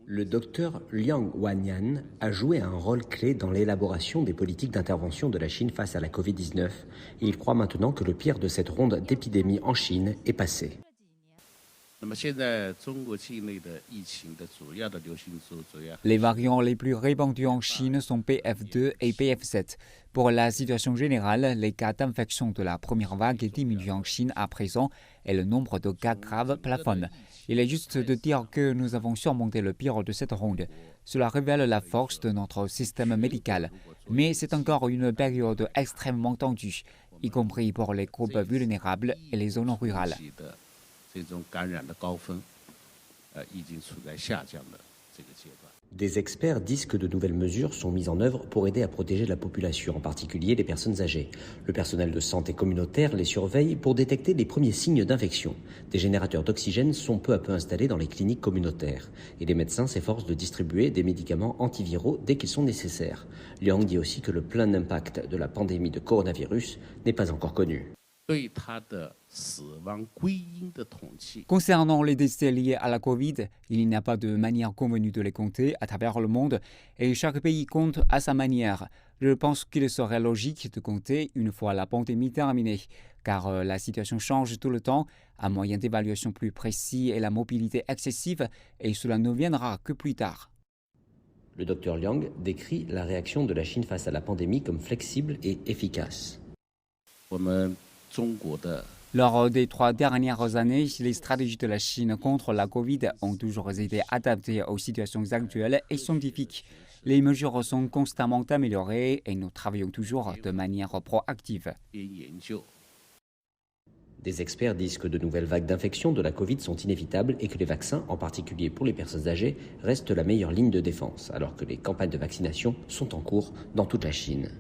Le docteur Liang Wanyan a joué un rôle clé dans l'élaboration des politiques d'intervention de la Chine face à la Covid-19. Il croit maintenant que le pire de cette ronde d'épidémie en Chine est passé. Les variants les plus répandus en Chine sont PF2 et PF7. Pour la situation générale, les cas d'infection de la première vague diminuent en Chine à présent et le nombre de cas graves plafonne. Il est juste de dire que nous avons surmonté le pire de cette ronde. Cela révèle la force de notre système médical. Mais c'est encore une période extrêmement tendue, y compris pour les groupes vulnérables et les zones rurales. Des experts disent que de nouvelles mesures sont mises en œuvre pour aider à protéger la population, en particulier les personnes âgées. Le personnel de santé communautaire les surveille pour détecter les premiers signes d'infection. Des générateurs d'oxygène sont peu à peu installés dans les cliniques communautaires. Et les médecins s'efforcent de distribuer des médicaments antiviraux dès qu'ils sont nécessaires. Liang dit aussi que le plein impact de la pandémie de coronavirus n'est pas encore connu. Concernant les décès liés à la Covid, il n'y a pas de manière convenue de les compter à travers le monde et chaque pays compte à sa manière. Je pense qu'il serait logique de compter une fois la pandémie terminée, car la situation change tout le temps, un moyen d'évaluation plus précis est la mobilité excessive et cela ne viendra que plus tard. Le docteur Liang décrit la réaction de la Chine face à la pandémie comme flexible et efficace. Lors des 3 dernières années, les stratégies de la Chine contre la Covid ont toujours été adaptées aux situations actuelles et scientifiques. Les mesures sont constamment améliorées et nous travaillons toujours de manière proactive. Des experts disent que de nouvelles vagues d'infection de la Covid sont inévitables et que les vaccins, en particulier pour les personnes âgées, restent la meilleure ligne de défense, alors que les campagnes de vaccination sont en cours dans toute la Chine.